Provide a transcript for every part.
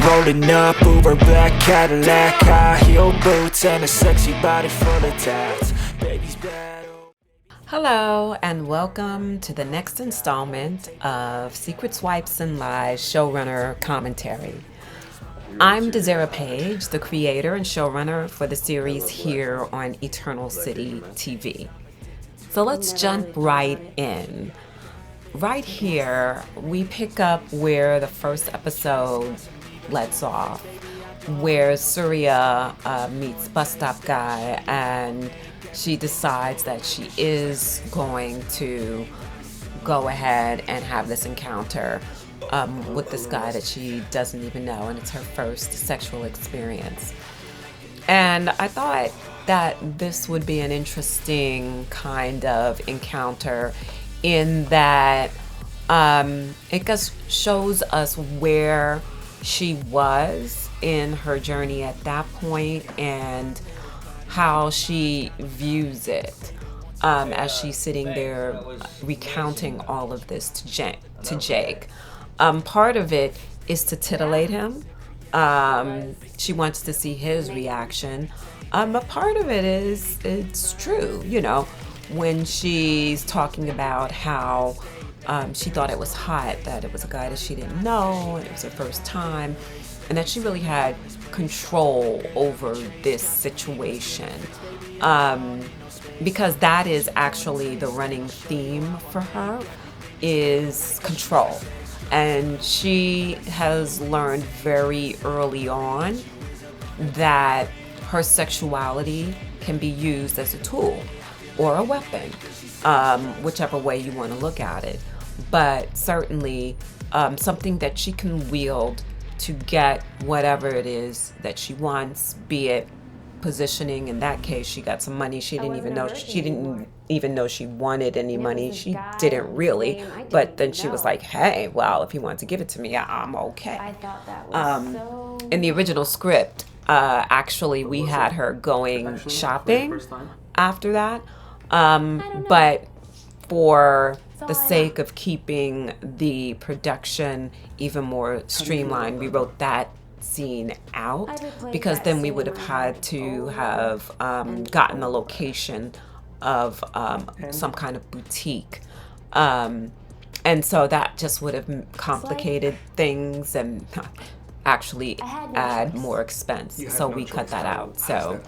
rolling up, Uber black Cadillac, high heel boots, and a sexy body full of tats. Baby's bad. Hello, and welcome to the next installment of Secret Swipes and Lies Showrunner Commentary. I'm Desira Page, the creator and showrunner for the series here on Eternal City TV. So let's jump right in. Right here, we pick up where the first episode lets off, where Suriya meets bus stop guy, and she decides that she is going to go ahead and have this encounter with this guy that she doesn't even know, and it's her first sexual experience. And I thought that this would be an interesting kind of encounter in that it just shows us where she was in her journey at that point and how she views it as she's sitting there recounting all of this to Jake. Part of it is to titillate him. She wants to see his reaction. But part of it is, it's true, you know, when she's talking about how she thought it was hot, that it was a guy that she didn't know, and it was her first time, and that she really had control over this situation. Because that is actually the running theme for her, is control. And she has learned very early on that her sexuality can be used as a tool or a weapon, whichever way you want to look at it. But certainly something that she can wield to get whatever it is that she wants, be it positioning. In that case, she got some money. She didn't even know she wanted any money. She didn't really, but then she was like, hey, well, if he wants to give it to me, I'm okay. I thought that was so... In the original script, actually, we had her going shopping after that, but for the sake of keeping the production even more streamlined, we wrote that scene out, because then we would have had to have gotten a location of some kind of boutique, and so that just would have complicated things and actually add more expense, so we cut that out. So,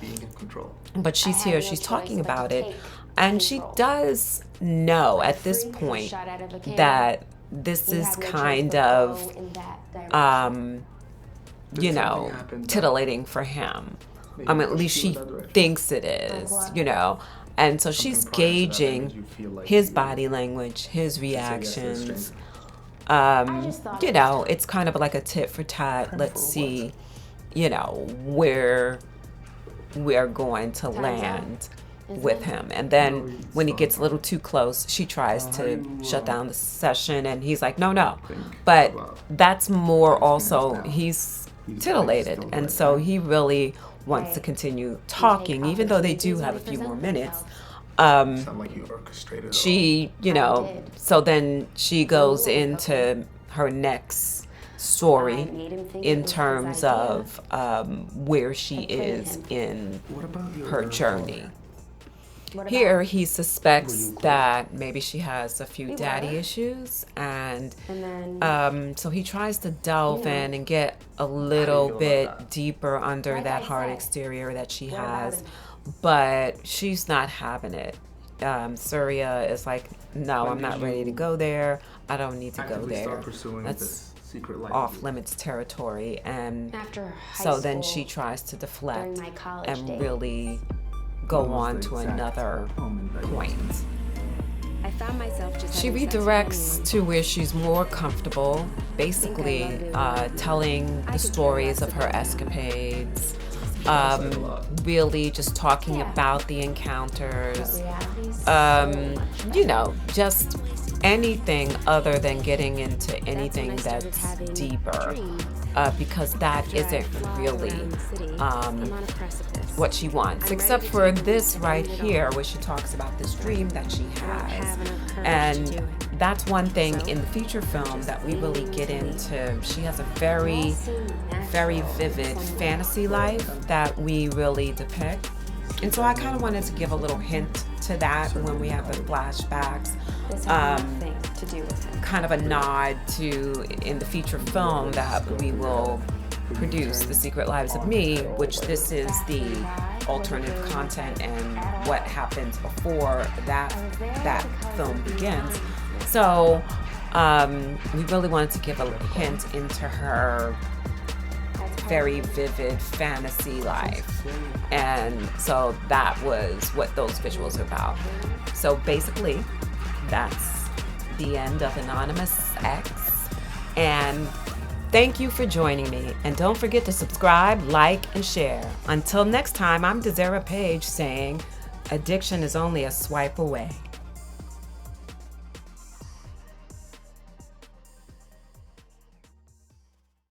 but she's here, she's talking about it, and she does know at this point that this is kind of you know, titillating for him. At least she thinks it is, you know. And so she's gauging his body language, his reactions. You know, it's kind of like a tit for tat. Let's see, you know, where we're going to land with him. And then when he gets a little too close, she tries to shut down the session, and he's like, no. But that's more also, he's titillated, and so he really wants to continue talking, even though they do have a few more minutes. She, you know, so then she goes into her next story in terms of where she is in her journey. Here, he suspects that maybe she has a few daddy issues, and so he tries to delve in and get a little bit deeper under that hard exterior that she has, but she's not having it. Suriya is like, no, I'm not ready to go there. I don't need to go there. That's off limits territory. And so then she tries to deflect and really go on to another point. I found myself just She redirects to where she's more comfortable, basically telling the stories of her escapades, really just talking about the encounters, you know, just anything other than getting into anything that's deeper, because that isn't really what she wants, except for this right here where she talks about this dream that she has, and that's one thing in the feature film that we really get into. She has a very, very vivid fantasy life that we really depict. And so I kind of wanted to give a little hint to that when we have the flashbacks. Kind of a nod to, in the feature film that we will produce, The Secret Lives of Me, which this is the alternative content and what happens before that film begins. So we really wanted to give a little hint into her very vivid fantasy life. And so that was what those visuals are about. So basically, that's the end of Anonymous-Ex. And thank you for joining me. And don't forget to subscribe, like, and share. Until next time, I'm Desera Page saying, addiction is only a swipe away.